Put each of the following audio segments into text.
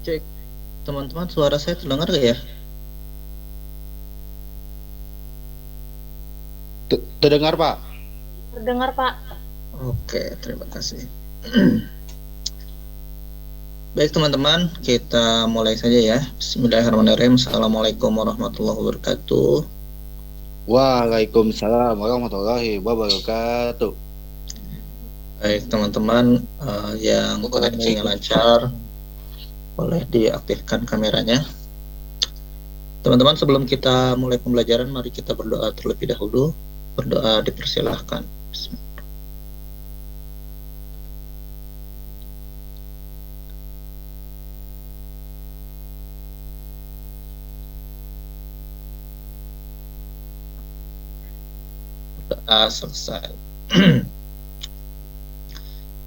Cek, teman-teman, suara saya terdengar gak ya? Terdengar, Pak? Terdengar, Pak. Oke, terima kasih. Baik teman-teman, kita mulai saja ya. Bismillahirrahmanirrahim. Assalamualaikum warahmatullahi wabarakatuh. Waalaikumsalam warahmatullahi wabarakatuh. Baik teman-teman, yang koneksinya lancar, boleh diaktifkan kameranya. Teman-teman, sebelum kita mulai pembelajaran, mari kita berdoa terlebih dahulu. Berdoa dipersilahkan. Doa selesai.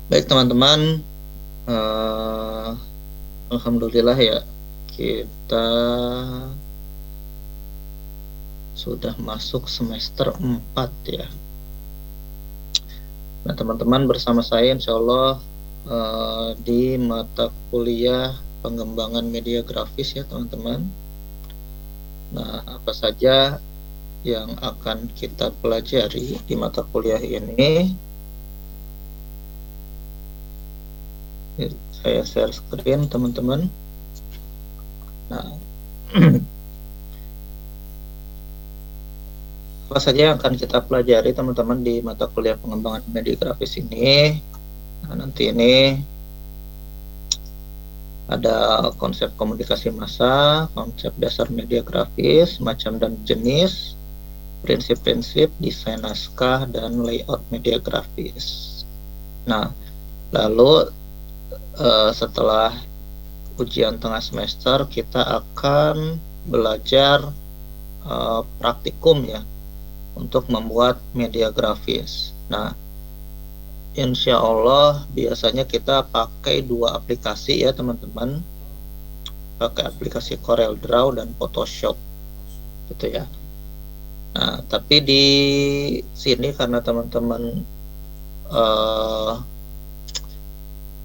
Baik teman-teman, alhamdulillah ya, kita sudah masuk semester 4 ya. Nah teman-teman, bersama saya insya Allah di mata kuliah pengembangan media grafis ya teman-teman. Nah, apa saja yang akan kita pelajari di mata kuliah ini? Saya share screen teman-teman. Nah, apa saja yang akan kita pelajari teman-teman di mata kuliah pengembangan media grafis ini? Nah, nanti ini ada konsep komunikasi massa, konsep dasar media grafis, macam dan jenis, prinsip-prinsip desain naskah, dan layout media grafis. Nah, lalu setelah ujian tengah semester kita akan belajar praktikum ya untuk membuat media grafis. Nah, insya Allah biasanya kita pakai dua aplikasi ya teman-teman, pakai aplikasi CorelDRAW dan Photoshop gitu ya. Nah, tapi di sini karena teman-teman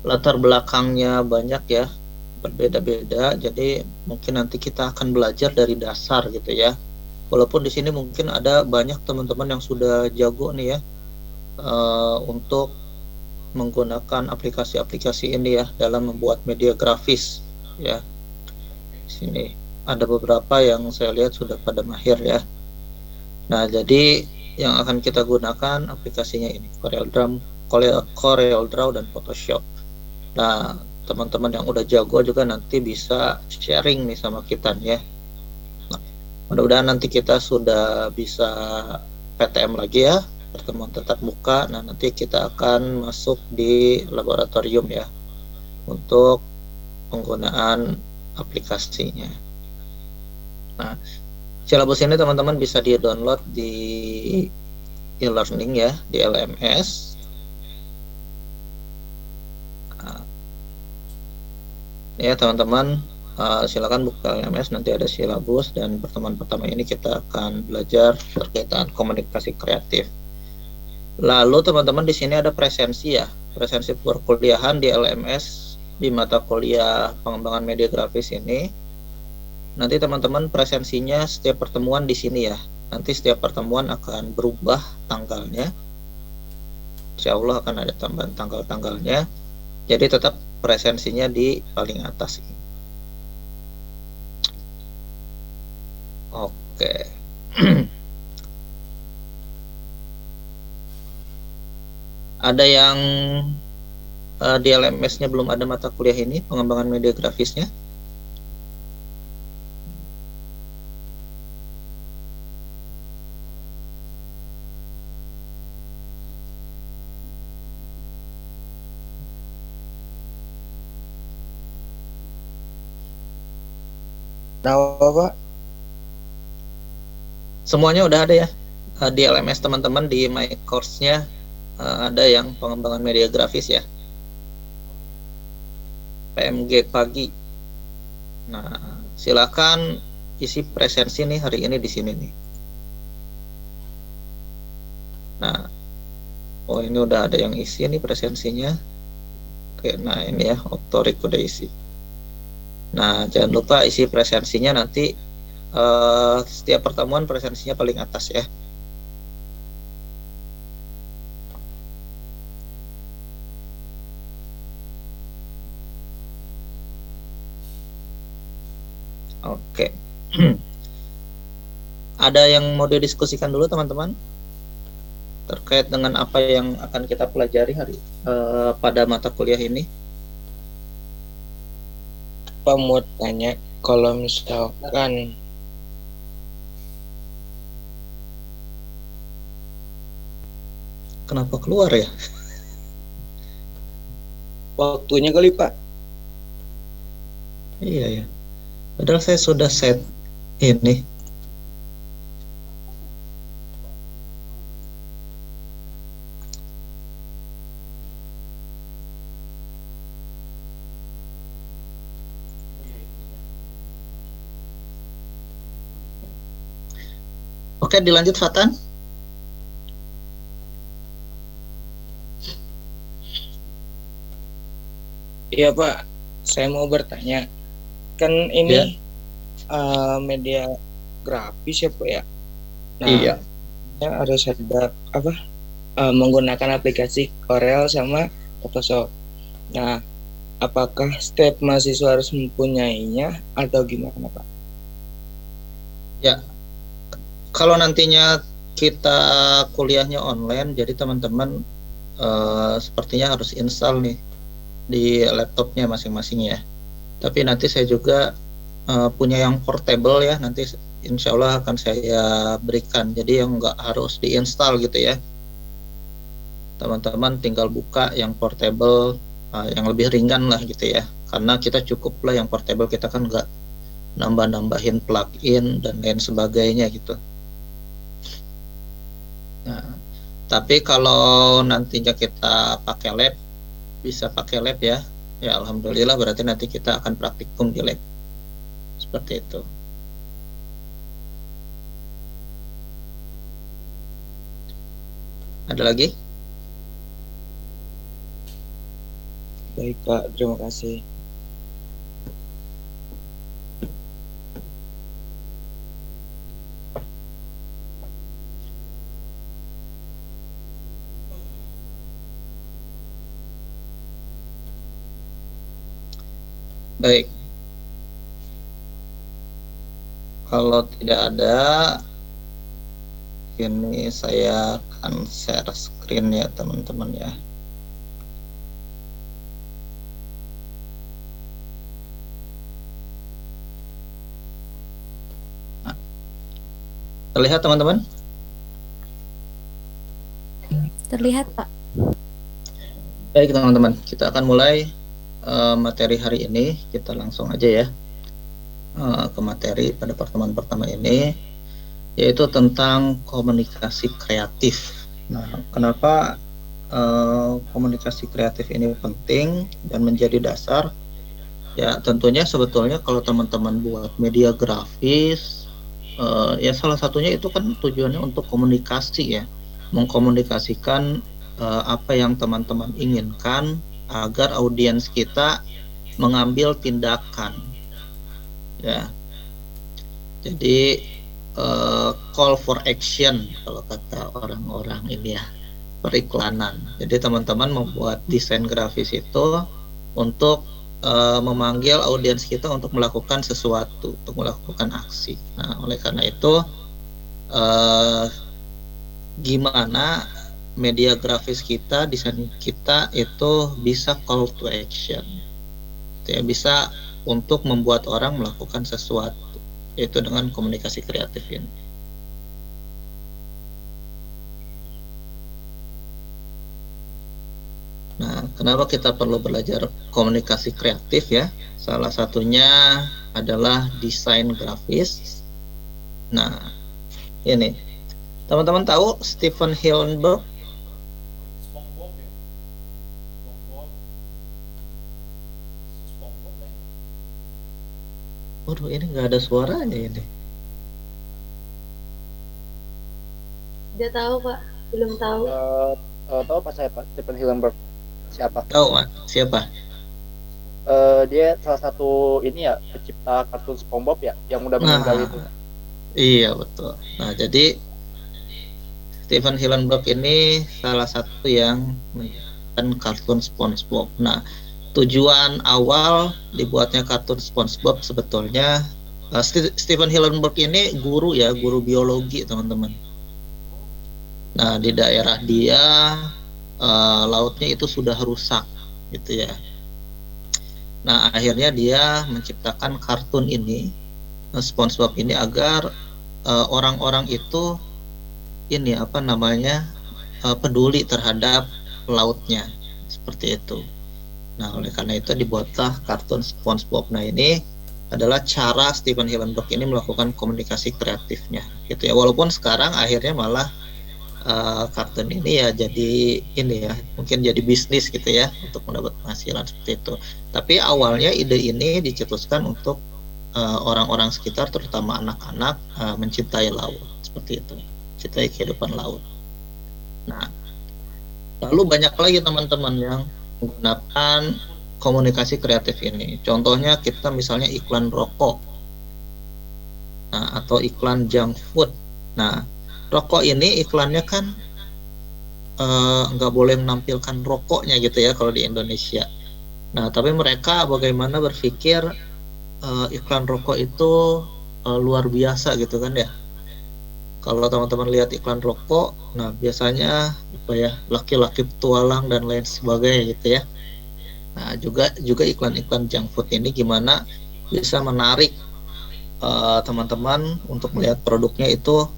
latar belakangnya banyak ya, berbeda-beda, jadi mungkin nanti kita akan belajar dari dasar gitu ya. Walaupun di sini mungkin ada banyak teman-teman yang sudah jago nih ya untuk menggunakan aplikasi-aplikasi ini ya dalam membuat media grafis ya. Di sini ada beberapa yang saya lihat sudah pada mahir ya. Nah, jadi yang akan kita gunakan aplikasinya ini CorelDRAW dan Photoshop. Nah, teman-teman yang udah jago juga nanti bisa sharing nih sama kita nih ya. Nah, mudah-mudahan nanti kita sudah bisa PTM lagi ya, pertemuan tatap muka. Nah, nanti kita akan masuk di laboratorium ya untuk penggunaan aplikasinya. Nah, silabus ini teman-teman bisa di-download di e-learning ya, di LMS. Nah, ya teman-teman, silakan buka LMS, nanti ada silabus, dan pertemuan pertama ini kita akan belajar berkaitan komunikasi kreatif. Lalu teman-teman di sini ada presensi ya, presensi perkuliahan di LMS di mata kuliah pengembangan media grafis ini. Nanti teman-teman presensinya setiap pertemuan di sini ya. Nanti setiap pertemuan akan berubah tanggalnya. Insya Allah akan ada tambahan tanggal-tanggalnya. Jadi tetap presensinya di paling atas ini. Oke. Ada yang di LMS-nya belum ada mata kuliah ini, pengembangan media grafisnya? Kenapa, Pak? Semuanya udah ada ya di LMS teman-teman, di my course-nya ada yang pengembangan media grafis ya, PMG pagi. Nah, silakan isi presensi nih hari ini di sini nih. Nah, oh ini udah ada yang isi nih presensinya. Oke, nah ini ya, Optorik udah isi. Nah, jangan lupa isi presensinya nanti setiap pertemuan presensinya paling atas ya. Oke. Ada yang mau didiskusikan dulu teman-teman terkait dengan apa yang akan kita pelajari pada mata kuliah ini? Pak mau tanya, kalau misalkan Kenapa keluar ya? waktunya kali Pak. Iya ya. Padahal saya sudah set ini. Oke, dilanjut Fatan. Iya Pak, saya mau bertanya. Kan ini media grafis ya Pak ya. Nah, Iya. harus ada apa? Menggunakan aplikasi Corel sama Photoshop. Nah, apakah setiap mahasiswa harus mempunyainya atau gimana Pak? Ya, kalau nantinya kita kuliahnya online, jadi teman-teman sepertinya harus install nih di laptopnya masing-masing ya. Tapi nanti saya juga punya yang portable ya, nanti insya Allah akan saya berikan. Jadi yang nggak harus diinstal gitu ya. Teman-teman tinggal buka yang portable, yang lebih ringan lah gitu ya. Karena kita cukup lah yang portable, kita kan nggak nambah-nambahin plugin dan lain sebagainya gitu. Nah, tapi kalau nantinya kita pakai lab, bisa pakai lab ya. Ya alhamdulillah, berarti nanti kita akan praktikum di lab. Seperti itu. Ada lagi? Baik Pak, terima kasih. Baik. Kalau tidak ada, ini saya akan share screen ya teman-teman ya. Nah, terlihat teman-teman? Terlihat Pak. Baik teman-teman, kita akan mulai materi hari ini. Kita langsung aja ya ke materi pada pertemuan pertama ini, yaitu tentang komunikasi kreatif. Nah, kenapa komunikasi kreatif ini penting dan menjadi dasar? Ya, tentunya sebetulnya kalau teman-teman buat media grafis, ya salah satunya itu kan tujuannya untuk komunikasi ya, mengkomunikasikan apa yang teman-teman inginkan agar audiens kita mengambil tindakan. Ya, jadi call for action kalau kata orang-orang ini ya, periklanan. Jadi teman-teman membuat desain grafis itu untuk memanggil audiens kita untuk melakukan sesuatu, untuk melakukan aksi. Nah, oleh karena itu gimana media grafis kita, desain kita itu bisa call to action, ya, bisa untuk membuat orang melakukan sesuatu, yaitu dengan komunikasi kreatif ini. Nah, kenapa kita perlu belajar komunikasi kreatif ya? Salah satunya adalah desain grafis. Nah, ini teman-teman tahu Stephen Hillenburg? Waduh, ini nggak ada suaranya ini. Tidak tahu Pak, belum tahu. Tahu Pak saya Pak Stephen Hillenburg siapa? Tahu Pak? Siapa? dia salah satu ini ya pencipta kartun SpongeBob ya yang udah Nah, meninggal itu. iya betul. Nah, jadi Steven Hillenburg ini salah satu yang menciptakan kartun SpongeBob. Nah, tujuan awal dibuatnya kartun SpongeBob sebetulnya Steven Hillenburg ini guru ya, guru biologi teman-teman. Nah, di daerah dia lautnya itu sudah rusak gitu ya. Nah, akhirnya dia menciptakan kartun ini, SpongeBob ini agar orang-orang itu ini apa namanya peduli terhadap lautnya seperti itu. Nah, oleh karena itu dibuatlah kartun SpongeBob. Nah, ini adalah cara Steven Hillenburg ini melakukan komunikasi kreatifnya gitu ya. Walaupun sekarang akhirnya malah kartun ini ya jadi ini ya mungkin jadi bisnis gitu ya untuk mendapat penghasilan seperti itu. Tapi awalnya ide ini dicetuskan untuk orang-orang sekitar terutama anak-anak mencintai laut seperti itu, mencintai kehidupan laut. Nah, lalu banyak lagi teman-teman yang menggunakan komunikasi kreatif ini. Contohnya kita misalnya iklan rokok, nah, atau iklan junk food. Nah, rokok ini iklannya kan nggak boleh menampilkan rokoknya gitu ya kalau di Indonesia. Nah, tapi mereka bagaimana berpikir iklan rokok itu luar biasa gitu kan ya. Kalau teman-teman lihat iklan rokok, nah biasanya apa ya laki-laki petualang dan lain sebagainya gitu ya. Nah, juga iklan-iklan junk food ini gimana bisa menarik teman-teman untuk melihat produknya itu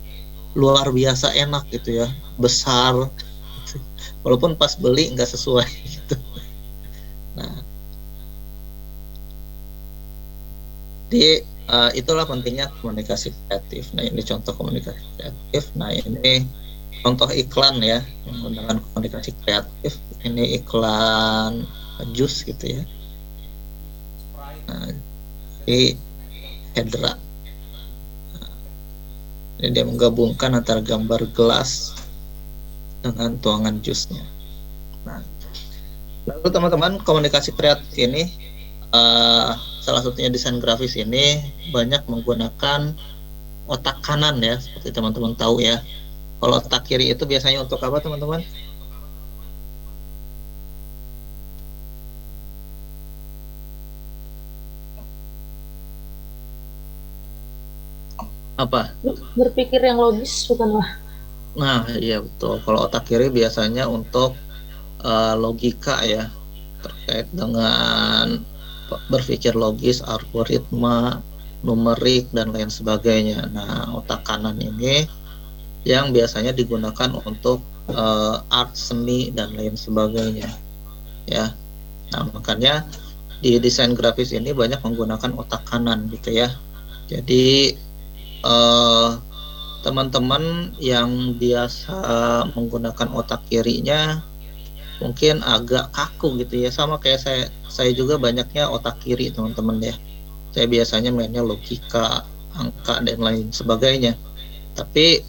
luar biasa enak gitu ya, besar, walaupun pas beli nggak sesuai gitu. Nah, di itulah pentingnya komunikasi kreatif. Nah, ini contoh komunikasi kreatif. Nah, ini contoh iklan ya menggunakan komunikasi kreatif. Ini iklan jus gitu ya. Nah, di Hedra. Ini dia menggabungkan antara gambar gelas dengan tuangan jusnya. Nah, lalu teman-teman komunikasi kreatif ini salah satunya desain grafis ini banyak menggunakan otak kanan ya, seperti teman-teman tahu ya. Kalau otak kiri itu biasanya untuk apa teman-teman? Apa? Berpikir yang logis bukanlah. Nah, iya betul. Kalau otak kiri biasanya untuk logika ya, terkait dengan berpikir logis, algoritma, numerik dan lain sebagainya. Nah, otak kanan ini yang biasanya digunakan untuk art, seni dan lain sebagainya. Ya. Nah, makanya di desain grafis ini banyak menggunakan otak kanan gitu ya. Jadi teman-teman yang biasa menggunakan otak kirinya mungkin agak kaku gitu ya, sama kayak saya juga banyaknya otak kiri teman-teman ya. Saya biasanya mainnya logika, angka dan lain sebagainya. Tapi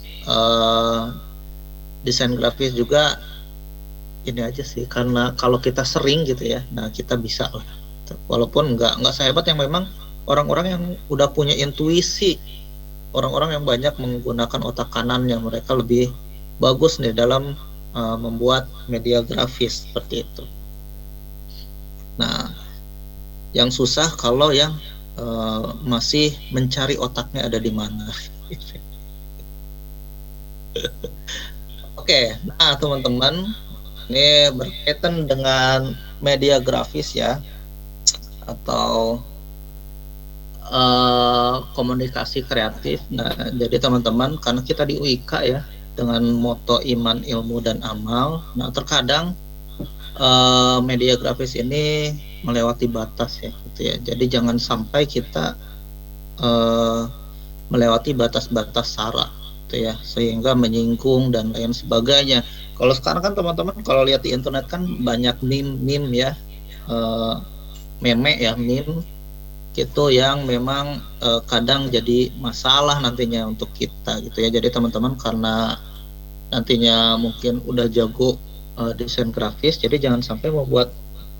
desain grafis juga ini aja sih, karena kalau kita sering gitu ya, nah kita bisa lah. Walaupun nggak sehebat yang memang orang-orang yang udah punya intuisi, orang-orang yang banyak menggunakan otak kanan yang mereka lebih bagus nih dalam membuat media grafis seperti itu. Nah, yang susah kalau yang masih mencari otaknya ada di mana. Oke, nah teman-teman, ini berkaitan dengan media grafis ya, atau komunikasi kreatif. Nah, jadi teman-teman, karena kita di UIK ya, dengan moto iman, ilmu, dan amal. Nah, terkadang media grafis ini melewati batas ya, gitu ya. Jadi jangan sampai kita melewati batas-batas sara, gitu ya, sehingga menyinggung dan lain sebagainya. Kalau sekarang kan teman-teman, kalau lihat di internet kan banyak meme ya, meme ya, meme itu yang memang kadang jadi masalah nantinya untuk kita gitu ya. Jadi teman-teman karena nantinya mungkin udah jago desain grafis, jadi jangan sampai membuat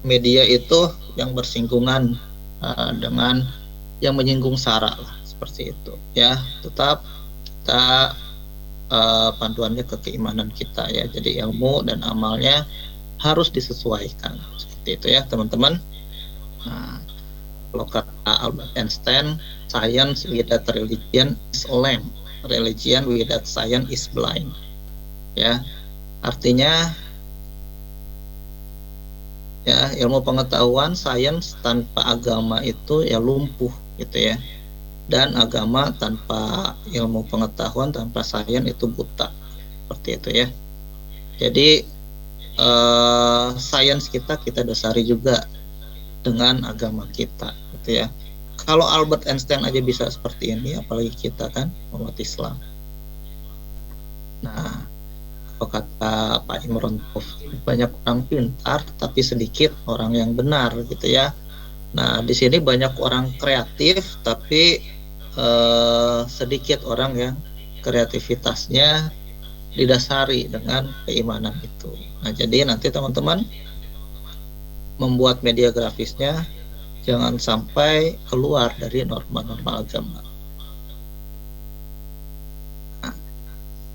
media itu yang bersinggungan dengan yang menyinggung sara lah, seperti itu ya. Tetap kita panduannya ke keimanan kita ya. Jadi ilmu dan amalnya harus disesuaikan, seperti itu ya teman-teman. Nah, kalau kata Albert Einstein, science without religion is lame, religion without science is blind. Ya, artinya ya ilmu pengetahuan, sains tanpa agama itu ya lumpuh gitu ya. Dan agama tanpa ilmu pengetahuan, tanpa sains itu buta, seperti itu ya. Jadi sains kita dasari juga dengan agama kita gitu ya. Kalau Albert Einstein aja bisa seperti ini, apalagi kita kan umat Islam. Nah, kalau kata Pak Imron Tauf, banyak orang pintar tapi sedikit orang yang benar gitu ya. Nah, di sini banyak orang kreatif tapi sedikit orang yang kreativitasnya didasari dengan keimanan itu. Nah, jadi nanti teman-teman membuat media grafisnya jangan sampai keluar dari norma-norma agama. Nah,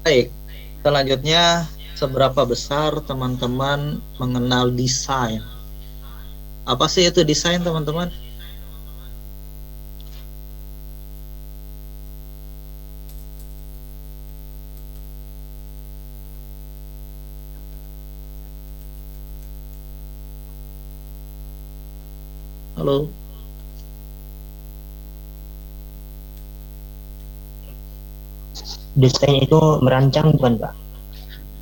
baik, selanjutnya seberapa besar teman-teman mengenal desain? Apa sih itu desain, teman-teman? Halo. Desain itu merancang bukan Pak?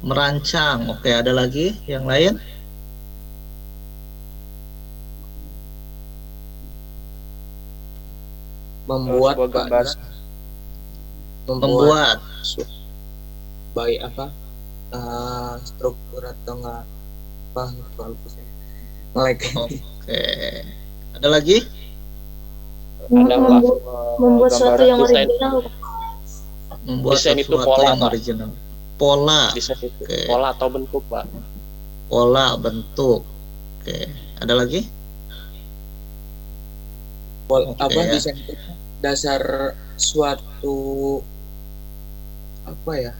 Merancang. Oke, ada lagi yang lain? Membuat sebuah Pak. gambaran. Membuat. Baik apa struktur atau enggak apa like. Oke. Ada lagi? Ada Pak, Membuat sesuatu gambaran yang desain. original. Membuat Desain itu sesuatu pola, yang Pak. original. Pola. Desain itu Oke. pola atau bentuk Pak. Pola, bentuk. Oke. Ada lagi? Oke, Apa ya. desain itu dasar suatu apa ya,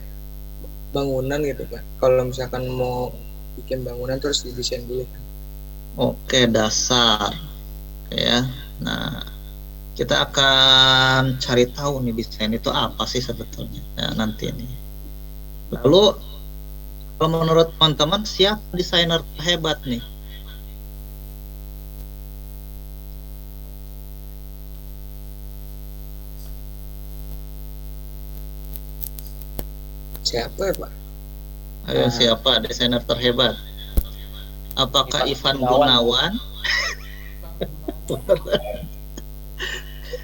bangunan gitu Pak. Kalau misalkan mau bikin bangunan terus didesain dulu kan. Oke, dasar. Oke ya. Nah, kita akan cari tahu nih desain itu apa sih sebetulnya. Nah, nanti nih. Lalu, kalau menurut teman-teman siapa desainer hebat nih? Siapa ya Pak? Ayo, siapa desainer terhebat? Apakah Ivan Gunawan?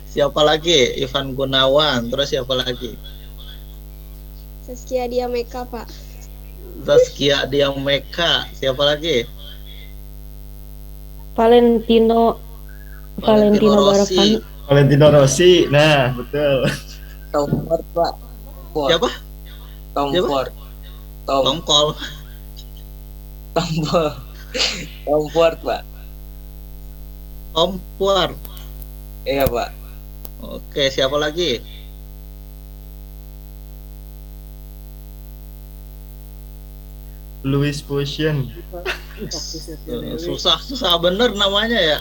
Siapa lagi? Ivan Gunawan. Terus siapa lagi? Saskia Diameka, Pak. Zaskia Diameka. Siapa lagi? Valentino Rossi. Valentino Rossi. Nah, betul. Tom Ford Pak. Ford. Siapa? Tom Siapa? Ford. Tom Tongkol. Ford. Tom Ford Pak. Tom Ford. Iya Pak. Oke, siapa lagi? Louis Vuitton. Susah bener namanya ya.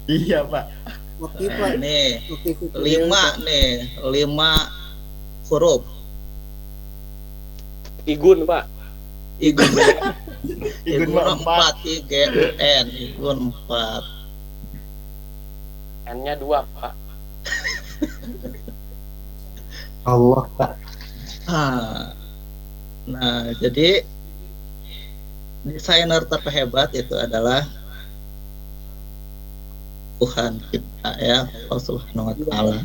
Iya Pak. Nah, nih, 5 huruf. Igun Pak. Igun. Igun Igun 4. 4, IGN. Igun 4. N-nya 2 Pak. Allah Pak. Nah, jadi desainer terhebat itu adalah Tuhan kita ya, Allah Subhanahu wa taala.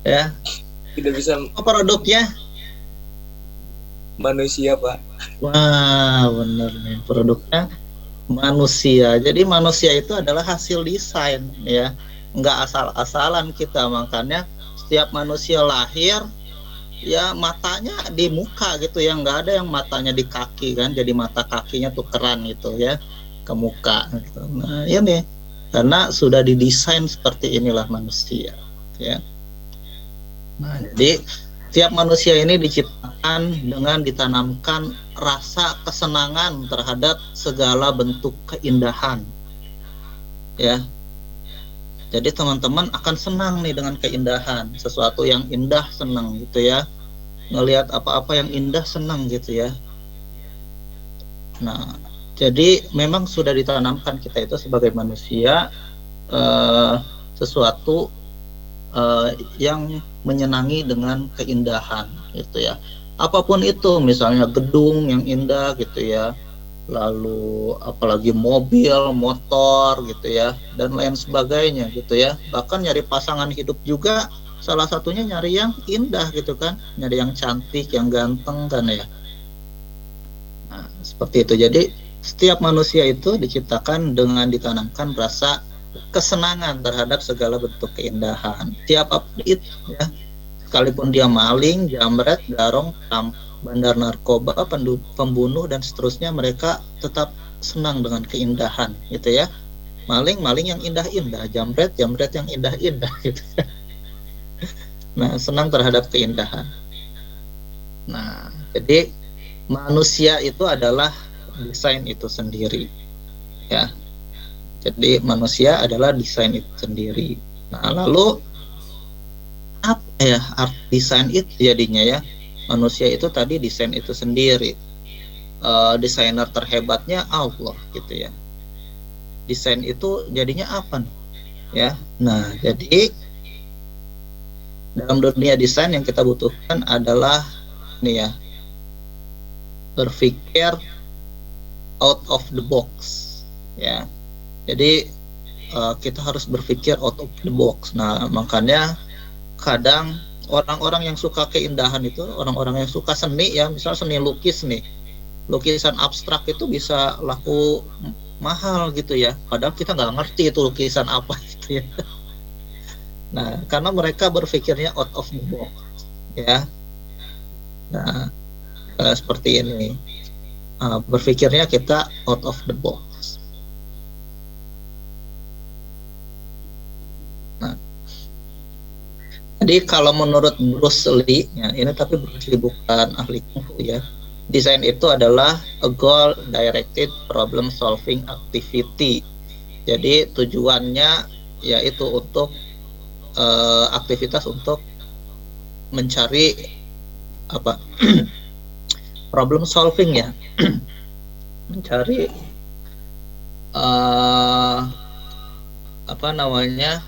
Ya, Tidak bisa produknya. manusia Pak. Wah, bener nih, produknya manusia. Jadi manusia itu adalah hasil desain ya, nggak asal-asalan kita. Makanya setiap manusia lahir ya matanya di muka gitu ya, nggak ada yang matanya di kaki kan, jadi mata kakinya tukeran gitu ya. ke muka gitu. Nah, ini karena sudah didesain seperti inilah manusia, ya. Nah, jadi tiap manusia ini diciptakan dengan ditanamkan rasa kesenangan terhadap segala bentuk keindahan, ya. Jadi teman-teman akan senang nih dengan keindahan, sesuatu yang indah senang gitu ya. Ngelihat apa-apa yang indah senang gitu ya. Nah, jadi memang sudah ditanamkan kita itu sebagai manusia sesuatu yang menyenangi dengan keindahan gitu ya. Apapun itu, misalnya gedung yang indah gitu ya, lalu apalagi mobil, motor gitu ya, dan lain sebagainya gitu ya. Bahkan nyari pasangan hidup juga salah satunya nyari yang indah gitu kan, nyari yang cantik, yang ganteng kan ya. Nah, seperti itu. Jadi setiap manusia itu diciptakan dengan ditanamkan rasa kesenangan terhadap segala bentuk keindahan. Tiap apa itu ya, sekalipun dia maling, jambret, garong, bandar narkoba, pembunuh dan seterusnya, mereka tetap senang dengan keindahan gitu ya. Maling yang indah-indah, jambret yang indah-indah gitu. Nah, senang terhadap keindahan. Nah, jadi manusia itu adalah desain itu sendiri, ya. Jadi manusia adalah desain itu sendiri. Nah, lalu apa ya arti desain itu jadinya ya? Manusia itu tadi desain itu sendiri. Desainer terhebatnya Allah gitu ya. Desain itu jadinya apa nih? Ya. Nah, jadi dalam dunia desain yang kita butuhkan adalah nih ya, berpikir out of the box ya. Jadi kita harus berpikir out of the box. Nah, makanya kadang orang-orang yang suka keindahan itu, orang-orang yang suka seni ya, misal seni lukis nih, lukisan abstrak itu bisa laku mahal gitu ya, padahal kita nggak ngerti itu lukisan apa gitu ya. Nah, karena mereka berpikirnya out of the box ya. Nah, seperti ini, berpikirnya kita out of the box. Jadi kalau menurut Bruce Lee, ya, ini tapi Bruce Lee bukan ahli kungfu ya. Desain itu adalah a goal-directed problem-solving activity. Jadi tujuannya yaitu untuk aktivitas untuk mencari apa problem solving ya, mencari apa namanya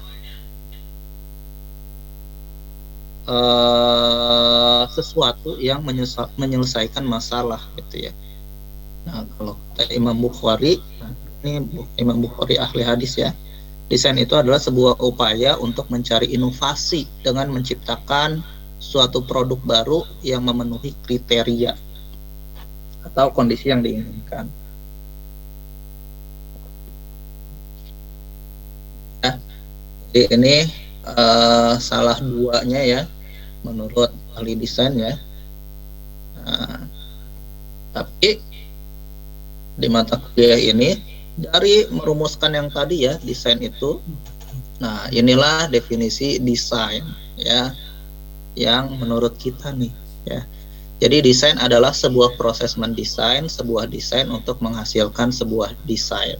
sesuatu yang menyelesaikan masalah gitu ya. Nah, kalau kata Imam Bukhari, ini Imam Bukhari ahli hadis ya, desain itu adalah sebuah upaya untuk mencari inovasi dengan menciptakan suatu produk baru yang memenuhi kriteria atau kondisi yang diinginkan. Ya, jadi ini salah duanya ya menurut ahli desain ya. Nah, tapi di mata kuliah ini dari merumuskan yang tadi ya, desain itu, nah inilah definisi desain ya yang menurut kita nih ya. Jadi desain adalah sebuah proses mendesain sebuah desain untuk menghasilkan sebuah desain.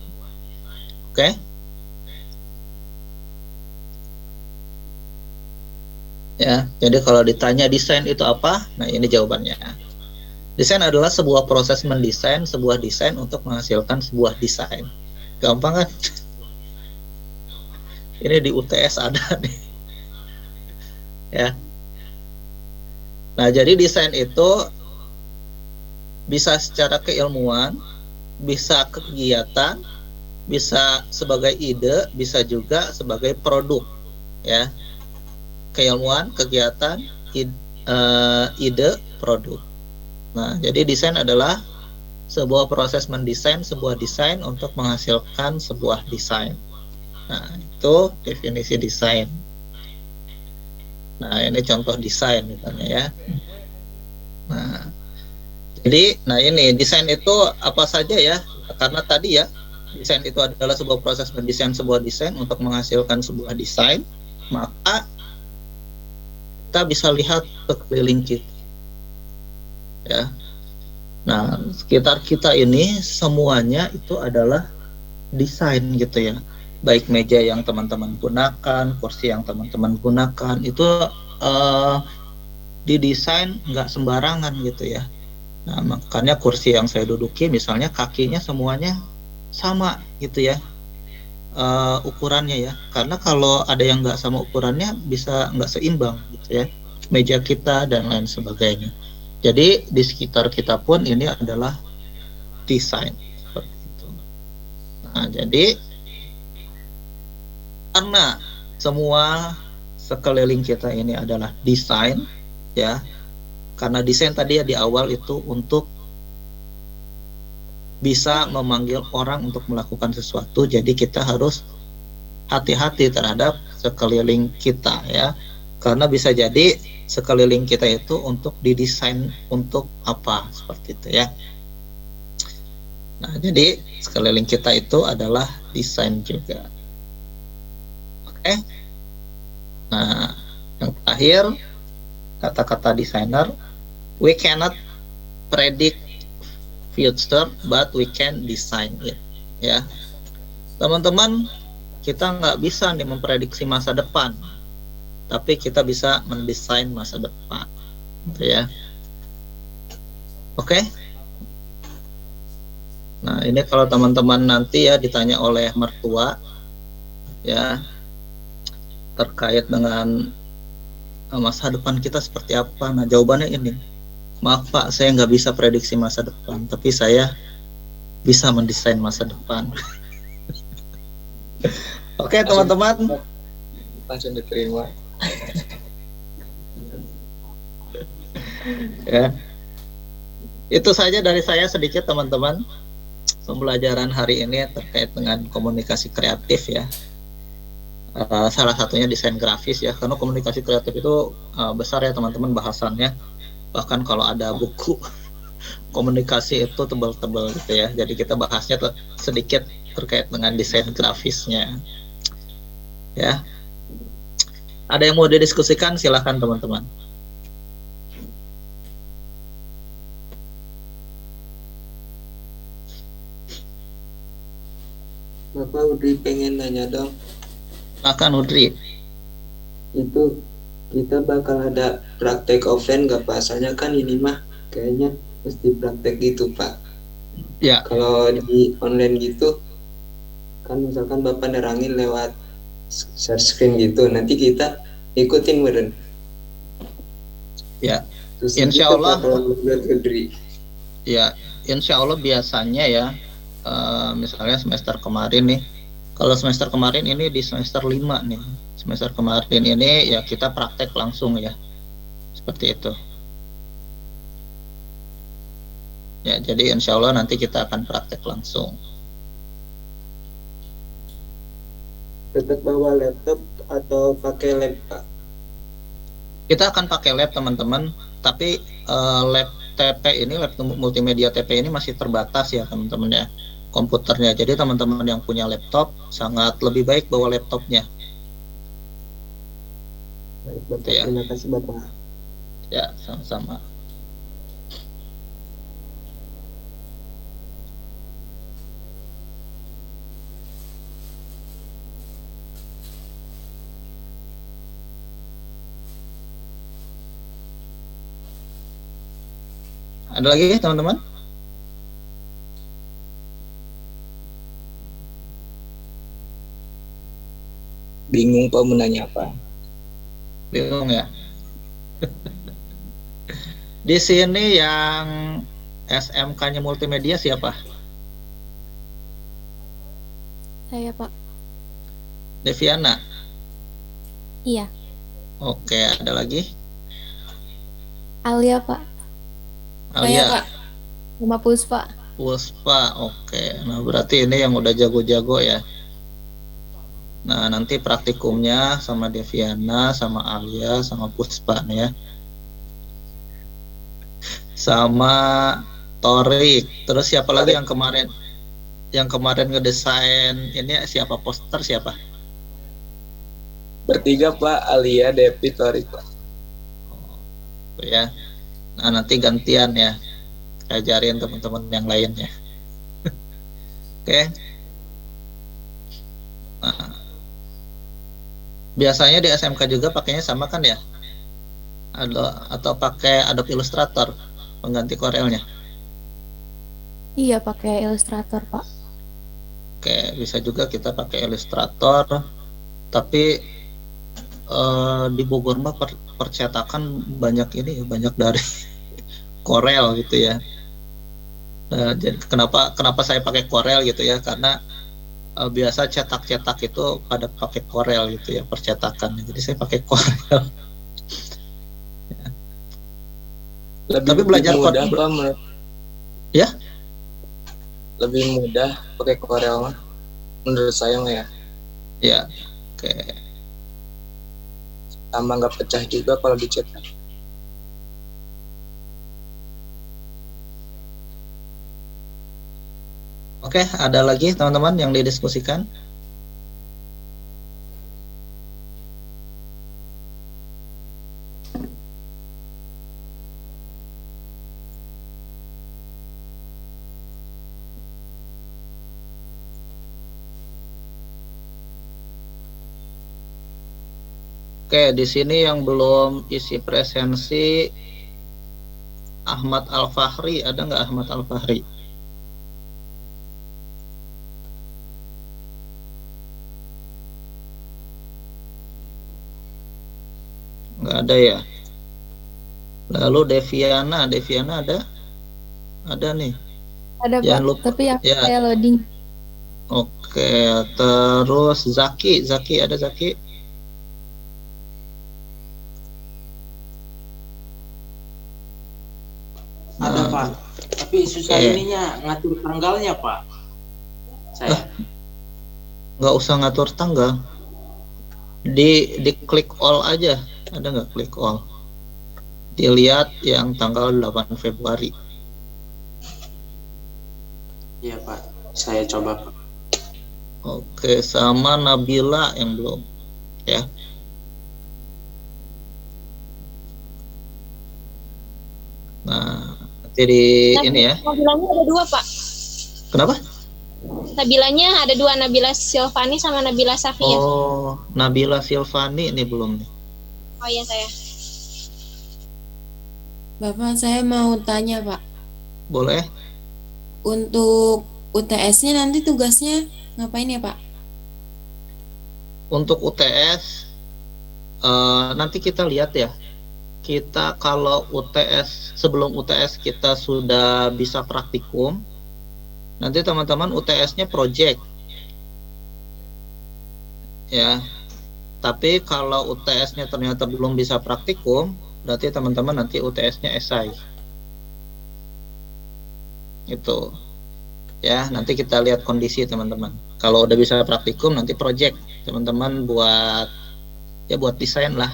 Oke? Ya, jadi kalau ditanya desain itu apa? Nah, ini jawabannya. Desain adalah sebuah proses mendesain sebuah desain untuk menghasilkan sebuah desain. Gampang kan? Ini di UTS ada nih. Ya. Nah, jadi desain itu bisa secara keilmuan, bisa kegiatan, bisa sebagai ide, bisa juga sebagai produk. Ya. Keilmuan, kegiatan, ide, produk. Nah, jadi desain adalah sebuah proses mendesain sebuah desain untuk menghasilkan sebuah desain. Nah, itu definisi desain. Nah, ini contoh desain misalnya ya. Nah, jadi, ini desain itu apa saja ya? Karena tadi ya, desain itu adalah sebuah proses mendesain sebuah desain untuk menghasilkan sebuah desain, maka kita bisa lihat sekeliling kita. Ya. Nah, sekitar kita ini semuanya itu adalah desain gitu ya. Baik meja yang teman-teman gunakan, kursi yang teman-teman gunakan, itu didesain nggak sembarangan gitu ya. Nah, makanya kursi yang saya duduki misalnya kakinya semuanya sama gitu ya, ukurannya ya. Karena kalau ada yang nggak sama ukurannya bisa nggak seimbang gitu ya, meja kita dan lain sebagainya. Jadi di sekitar kita pun ini adalah desain seperti itu. Nah, jadi karena semua sekeliling kita ini adalah desain ya, karena desain tadi ya di awal itu untuk bisa memanggil orang untuk melakukan sesuatu, jadi kita harus hati-hati terhadap sekeliling kita ya, karena bisa jadi sekeliling kita itu untuk didesain untuk apa seperti itu ya. Nah, jadi sekeliling kita itu adalah desain juga. Oke. Nah, yang terakhir kata-kata desainer, we cannot predict future but we can design it ya. Teman-teman, kita nggak bisa nih memprediksi masa depan, tapi kita bisa mendesain masa depan gitu ya. Oke. Nah, ini kalau teman-teman nanti ya ditanya oleh mertua ya terkait dengan masa depan kita seperti apa, nah jawabannya ini, maaf Pak, saya nggak bisa prediksi masa depan, tapi saya bisa mendesain masa depan. Oke teman-teman, Langsung diterima. ya itu saja dari saya sedikit teman-teman, pembelajaran hari ini terkait dengan komunikasi kreatif ya. Salah satunya desain grafis ya, karena komunikasi kreatif itu besar ya teman-teman bahasannya, bahkan kalau ada buku komunikasi itu tebal-tebal gitu ya, jadi kita bahasnya sedikit terkait dengan desain grafisnya ya. Ada yang mau didiskusikan, silahkan teman-teman. Bapak Udri pengen nanya dong, Silahkan Udri. itu kita bakal ada praktek offline nggak Pak? Soalnya kan ini mah kayaknya mesti praktek gitu Pak. Ya, Kalau di online gitu kan misalkan Bapak nerangin lewat share screen gitu, nanti kita ikutin meren. ya, Terus Insya gitu, Allah. Pak, kalau menurut Udri. ya, insya Allah biasanya ya, misalnya semester kemarin nih, kalau semester kemarin ini di semester 5 nih, semester kemarin ini ya kita praktek langsung ya, seperti itu. Ya, jadi insya Allah nanti kita akan praktek langsung. Tetap bawa laptop atau pakai lab Pak? Kita akan pakai lab teman-teman, tapi lab TP ini, lab multimedia TP ini masih terbatas ya teman-teman ya, komputernya. Jadi teman-teman yang punya laptop sangat lebih baik bawa laptopnya. Baik Bapak, Ya. terima kasih Bapak. Ya, sama-sama. Ada lagi teman-teman? Bingung Pak menanya apa? Bingung ya? Di sini yang SMK-nya multimedia siapa? Saya, Pak. Deviana. Iya. Oke, ada lagi? Alia, Pak. Alia. Pak. Sama Puspa. Puspa, oke. Nah, berarti ini yang udah jago-jago ya. Nah, nanti praktikumnya sama Deviana, sama Alia, sama Puspa nih ya. Sama Torik. Terus siapa lagi yang kemarin? yang kemarin ngedesain ini siapa, poster siapa? Bertiga Pak, Alia, Devi, Tori Pak. Tuh ya. Nah, nanti gantian ya. Ajarin teman-teman yang lainnya. Oke. Nah, biasanya di SMK juga pakainya sama kan ya? Atau pakai Adobe Illustrator pengganti Corelnya? Iya, pakai Illustrator, Pak. Oke, bisa juga kita pakai Illustrator, tapi di Bogor mah percetakan banyak ini, banyak dari Corel gitu ya. Jadi kenapa saya pakai Corel gitu ya? Karena biasa cetak-cetak itu pada pakai Corel gitu ya, percetakan. Jadi saya pakai Corel. Tapi belajar mudah Pak menurut. Ya? Lebih mudah pakai Corel mah menurut saya mah ya. Ya. Oke. Sama nggak pecah juga kalau dicetak. Oke, ada lagi teman-teman yang didiskusikan? Oke, di sini yang belum isi presensi Ahmad Al-Fahri, ada nggak Ahmad Al-Fahri? Nggak ada ya. Lalu Deviana ada? Ada nih. Ada, Jangan Pak. lupa. Tapi yang Ya. saya loading. Oke, terus Zaki ada Zaki? Ada Nah, Pak, tapi susah oke. ininya ngatur tanggalnya Pak. Saya Nggak usah ngatur tanggal. Di klik all aja. Ada nggak klik all? Dilihat yang tanggal 8 Februari. iya Pak, saya coba Pak. Oke, sama Nabila yang belum ya. Nah, jadi ini ya. Nabilanya ada dua, Pak. Kenapa? Nabilanya ada dua, Nabila Silvani sama Nabila Safia. Oh, Nabila Silvani ini belum nih. Oh iya, saya. Bapak, saya mau tanya, Pak. Boleh? Untuk UTS-nya nanti tugasnya ngapain ya, Pak? Untuk UTS nanti kita lihat ya. Kita kalau UTS, sebelum UTS kita sudah bisa praktikum, nanti teman-teman UTS-nya project ya. Tapi kalau UTS-nya ternyata belum bisa praktikum, berarti teman-teman nanti UTS-nya esai. Itu ya, nanti kita lihat kondisi teman-teman. Kalau udah bisa praktikum nanti project teman-teman buat desain lah.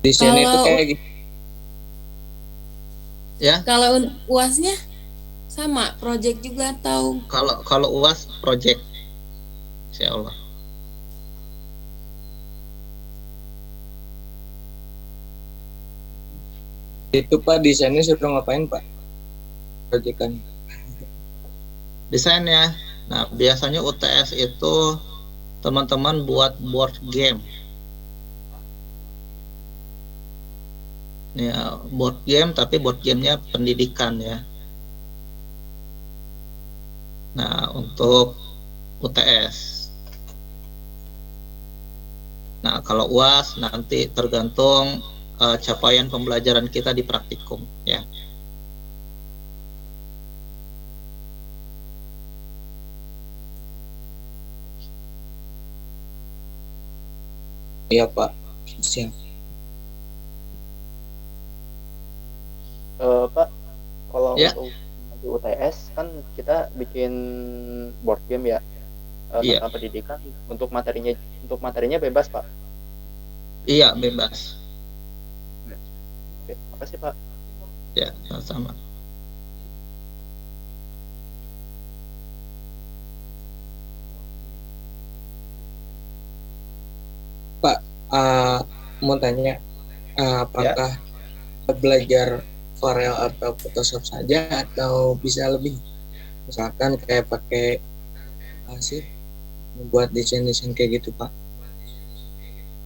Desainnya itu Kalau- kayak gitu. Ya, Kalau untuk UAS-nya sama, project juga atau kalau UAS project, insya Allah. Itu Pak desainnya suruh ngapain Pak? Proyekan. Desainnya, nah biasanya UTS itu teman-teman buat board game. Ya, board game tapi board gamenya pendidikan ya. Nah, untuk UTS. Nah, kalau UAS nanti tergantung capaian pembelajaran kita di praktikum ya. Iya Pak. Siap. Pak, kalau Ya. untuk nanti UTS kan kita bikin board game ya. Iya. tentang pendidikan. Untuk materinya bebas, Pak. Iya, bebas. Oke, makasih, Pak. Ya, sama-sama. Mau tanya, apakah belajar Corel atau Photoshop saja atau bisa lebih? Misalkan kayak pakai apa sih, membuat desain-desain kayak gitu, Pak?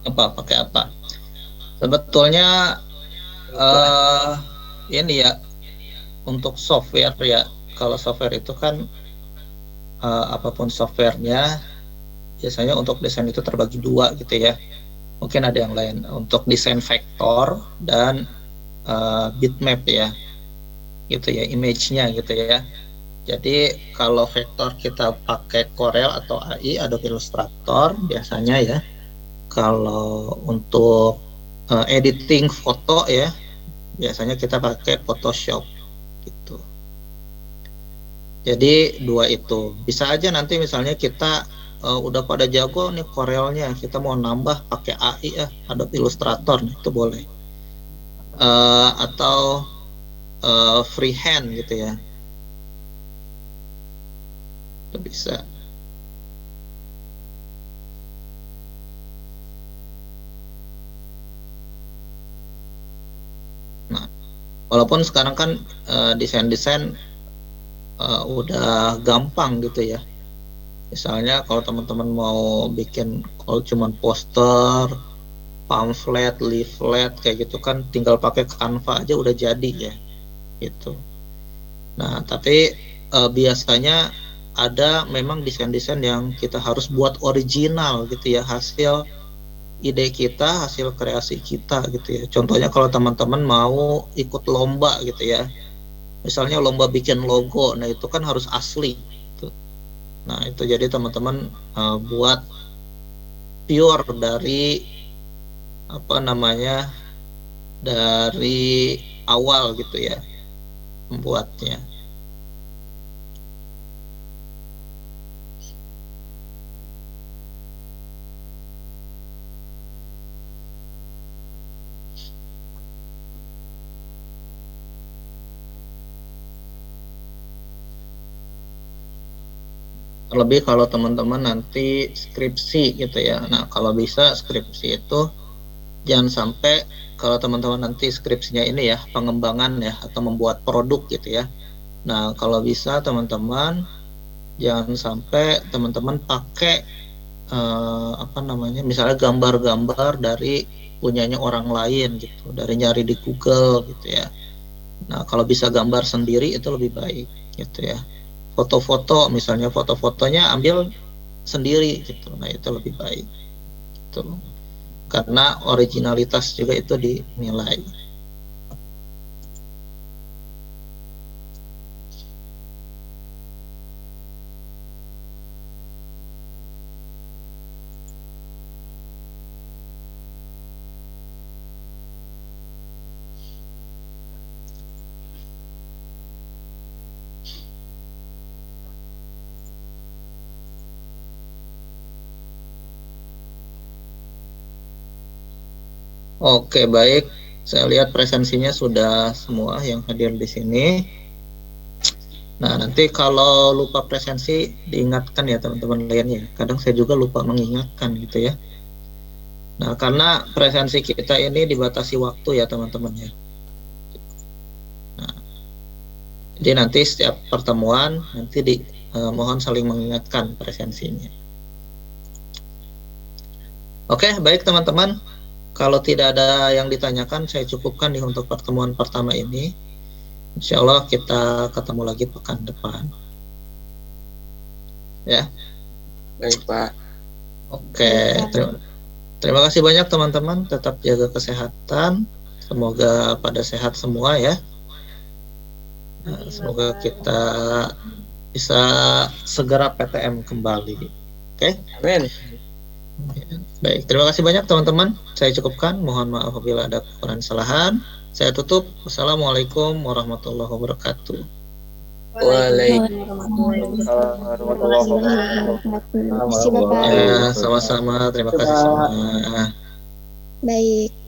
Pakai apa? Sebetulnya ini ya, untuk software ya, kalau software itu kan apapun softwarenya, biasanya untuk desain itu terbagi dua gitu ya. Mungkin ada yang lain untuk desain vektor dan bitmap ya, gitu ya, image-nya gitu ya. Jadi kalau vektor kita pakai Corel atau AI, Adobe Illustrator biasanya ya. Kalau untuk editing foto ya, biasanya kita pakai Photoshop gitu. Jadi dua itu. Bisa aja nanti misalnya kita udah pada jago nih Corelnya, kita mau nambah pakai AI ya, Adobe Illustrator, itu boleh. Atau freehand gitu ya, itu bisa. Nah, walaupun sekarang kan desain-desain udah gampang gitu ya. Misalnya kalau teman-teman mau bikin, kalau cuman poster, pamflet, leaflet kayak gitu kan, tinggal pakai Canva aja udah jadi ya, gitu. Nah, tapi biasanya ada memang desain-desain yang kita harus buat original gitu ya, hasil ide kita, hasil kreasi kita gitu ya. Contohnya kalau teman-teman mau ikut lomba gitu ya, misalnya lomba bikin logo, nah itu kan harus asli gitu. Nah itu jadi teman-teman buat pure dari apa namanya, dari awal gitu ya membuatnya. Terlebih kalau teman-teman nanti skripsi gitu ya. Nah kalau bisa skripsi itu jangan sampai, kalau teman-teman nanti skripsinya ini ya pengembangan ya atau membuat produk gitu ya. Nah kalau bisa teman-teman jangan sampai teman-teman pakai apa namanya, misalnya gambar-gambar dari punyanya orang lain gitu, dari nyari di Google gitu ya. Nah kalau bisa gambar sendiri itu lebih baik gitu ya. Foto-foto misalnya, foto-fotonya ambil sendiri gitu, nah itu lebih baik gitu. Karena originalitas juga itu dinilai. Oke, baik. Saya lihat presensinya sudah semua yang hadir di sini. Nah, nanti kalau lupa presensi diingatkan ya teman-teman lainnya. Kadang saya juga lupa mengingatkan gitu ya. Nah, karena presensi kita ini dibatasi waktu ya teman-teman ya. Nah, jadi nanti setiap pertemuan nanti mohon saling mengingatkan presensinya. Oke, baik teman-teman. Kalau tidak ada yang ditanyakan, saya cukupkan nih untuk pertemuan pertama ini. Insya Allah kita ketemu lagi pekan depan. Ya. Baik, Pak. Oke. Terima kasih banyak teman-teman. Tetap jaga kesehatan. Semoga pada sehat semua ya. Nah, semoga kita bisa segera PTM kembali. Oke. Amin. Baik, terima kasih banyak teman-teman. Saya cukupkan. Mohon maaf apabila ada kekurangan kesalahan. Saya tutup. Wassalamualaikum warahmatullahi wabarakatuh. Waalaikumsalam warahmatullahi wabarakatuh. Terima kasih Bapak. Ya, sama-sama. Terima kasih semua. Baik.